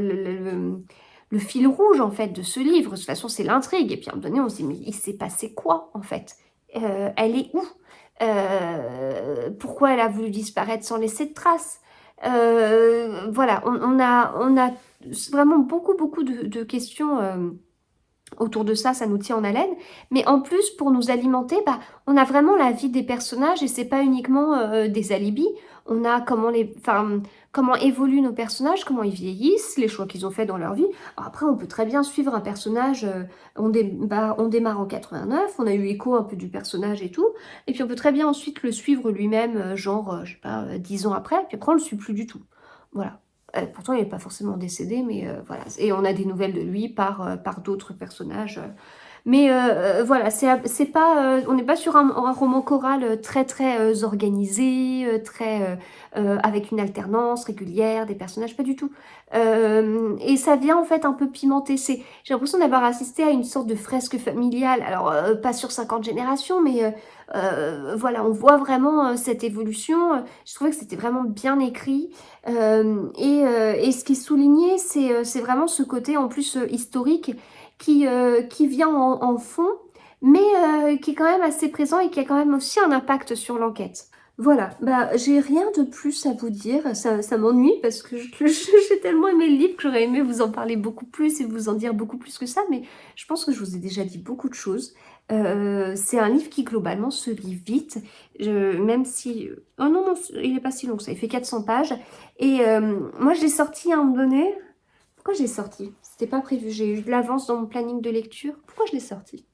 le fil rouge en fait de ce livre. De toute façon, c'est l'intrigue. Et puis à un moment donné, on se dit mais il s'est passé quoi en fait? Elle est où? Pourquoi elle a voulu disparaître sans laisser de traces? Voilà, on a vraiment beaucoup de questions. Autour de ça, ça nous tient en haleine. Mais en plus, pour nous alimenter, bah, on a vraiment la vie des personnages et c'est pas uniquement des alibis. On a comment évoluent nos personnages, comment ils vieillissent, les choix qu'ils ont fait dans leur vie. Alors après, on peut très bien suivre un personnage. On démarre en 89, on a eu écho un peu du personnage et tout. Et puis on peut très bien ensuite le suivre lui-même, je sais pas, 10 ans après. Puis après, on le suit plus du tout. Voilà. Pourtant, il n'est pas forcément décédé, mais voilà. Et on a des nouvelles de lui par d'autres personnages. Mais voilà, c'est pas, on n'est pas sur un roman choral très organisé, avec une alternance régulière des personnages, pas du tout. Et ça vient en fait un peu pimenter. J'ai l'impression d'avoir assisté à une sorte de fresque familiale. Alors, pas sur 50 générations, mais voilà, on voit vraiment cette évolution. Je trouvais que c'était vraiment bien écrit. Et ce qui est souligné, c'est vraiment ce côté en plus historique qui vient en fond, mais qui est quand même assez présent et qui a quand même aussi un impact sur l'enquête. Voilà, bah j'ai rien de plus à vous dire, ça m'ennuie parce que j'ai tellement aimé le livre que j'aurais aimé vous en parler beaucoup plus et vous en dire beaucoup plus que ça, mais je pense que je vous ai déjà dit beaucoup de choses. C'est un livre qui globalement se lit vite, même si... Oh non, non, il n'est pas si long que ça, il fait 400 pages. Et moi je l'ai sorti à un moment donné. Pourquoi je l'ai sorti? C'était pas prévu, j'ai eu de l'avance dans mon planning de lecture. Pourquoi je l'ai sorti?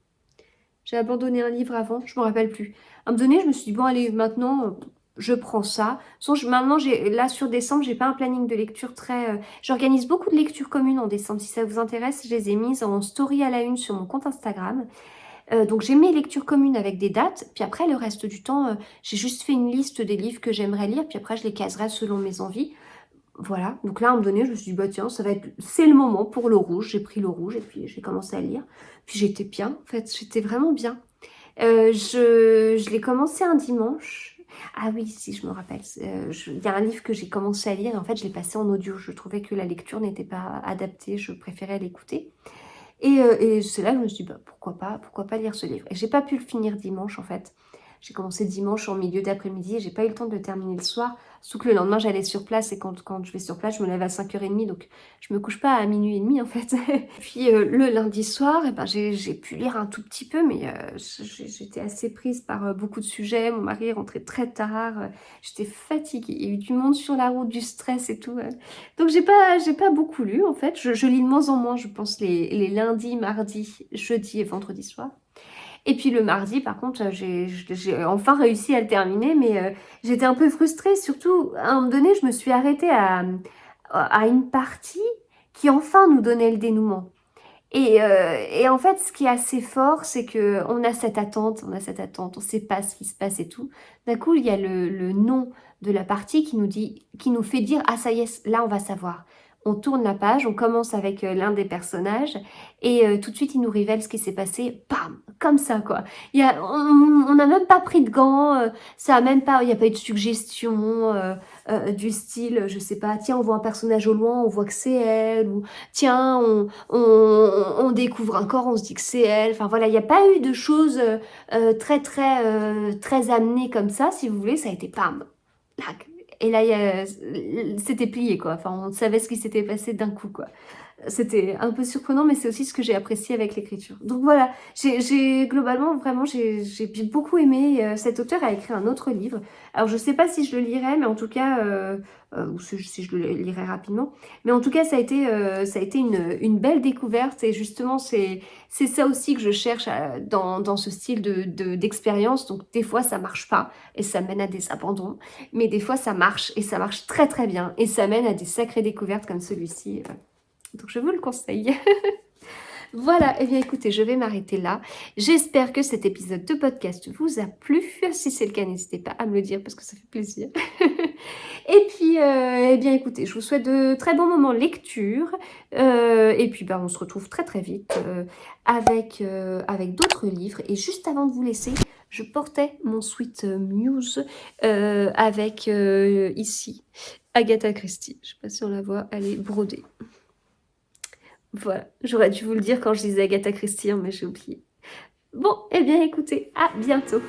J'ai abandonné un livre avant, je me rappelle plus. À un moment donné, je me suis dit, bon allez, maintenant, je prends ça. Maintenant, là sur décembre, j'ai pas un planning de lecture très... J'organise beaucoup de lectures communes en décembre. Si ça vous intéresse, je les ai mises en story à la une sur mon compte Instagram. Donc j'ai mes lectures communes avec des dates, puis après le reste du temps, j'ai juste fait une liste des livres que j'aimerais lire, puis après je les caserai selon mes envies. Voilà, donc là à un moment donné, je me suis dit, bah tiens, c'est le moment pour le rouge. J'ai pris le rouge et puis j'ai commencé à lire. Puis j'étais bien, en fait, j'étais vraiment bien. Je l'ai commencé un dimanche, Ah oui, si, je me rappelle. Il y a un livre que j'ai commencé à lire, et en fait, je l'ai passé en audio. Je trouvais que la lecture n'était pas adaptée, je préférais l'écouter. Et c'est là que je me suis dit, bah, pourquoi pas lire ce livre. Et j'ai pas pu le finir dimanche, en fait. J'ai commencé dimanche en milieu d'après-midi et j'ai pas eu le temps de le terminer le soir. Surtout que le lendemain, j'allais sur place et quand je vais sur place, je me lève à 5h30, donc je me couche pas à minuit et demi, en fait. Puis le lundi soir, eh ben, j'ai pu lire un tout petit peu, mais j'étais assez prise par beaucoup de sujets. Mon mari est rentré très tard, j'étais fatiguée. Il y a eu du monde sur la route, du stress et tout. Donc j'ai pas beaucoup lu, en fait. Je lis de moins en moins, je pense, les lundis, mardis, jeudi et vendredi soir. Et puis le mardi, par contre, j'ai enfin réussi à le terminer, mais j'étais un peu frustrée. Surtout, à un moment donné, je me suis arrêtée à une partie qui enfin nous donnait le dénouement. Et en fait, ce qui est assez fort, c'est que on a cette attente, on sait pas ce qui se passe et tout. D'un coup, il y a le nom de la partie qui nous fait dire, ah ça y est, là on va savoir. On tourne la page, on commence avec l'un des personnages et tout de suite il nous révèle ce qui s'est passé, bam, comme ça quoi. On n'a même pas pris de gants, ça a même pas, il n'y a pas eu de suggestion du style, je sais pas, tiens on voit un personnage au loin, on voit que c'est elle, ou tiens on découvre un corps, on se dit que c'est elle. Enfin voilà, il n'y a pas eu de choses très amenées comme ça, si vous voulez. Ça a été pam, lac. Et là, c'était plié, quoi. Enfin, on savait ce qui s'était passé d'un coup, quoi. C'était un peu surprenant, mais c'est aussi ce que j'ai apprécié avec l'écriture. Donc voilà, globalement, vraiment, j'ai beaucoup aimé. Cet auteur a écrit un autre livre. Alors, je sais pas si je le lirai, mais en tout cas, ou si je le lirai rapidement. Mais en tout cas, ça a été une belle découverte. Et justement, c'est ça aussi que je cherche dans ce style d'expérience. Donc, des fois, ça marche pas et ça mène à des abandons. Mais des fois, ça marche et ça marche très très bien. Et ça mène à des sacrées découvertes comme celui-ci. Donc je vous le conseille. Voilà, et bien écoutez, je vais m'arrêter là. J'espère que cet épisode de podcast vous a plu. Si c'est le cas, n'hésitez pas à me le dire parce que ça fait plaisir. Et puis, eh bien écoutez, je vous souhaite de très bons moments lecture. Et puis, bah, on se retrouve très très vite avec d'autres livres. Et juste avant de vous laisser, je portais mon Sweet Muse avec ici Agatha Christie. Je ne sais pas si on la voit, elle est brodée. Voilà, j'aurais dû vous le dire quand je disais Agatha Christie, hein, mais j'ai oublié. Bon, eh bien écoutez, à bientôt.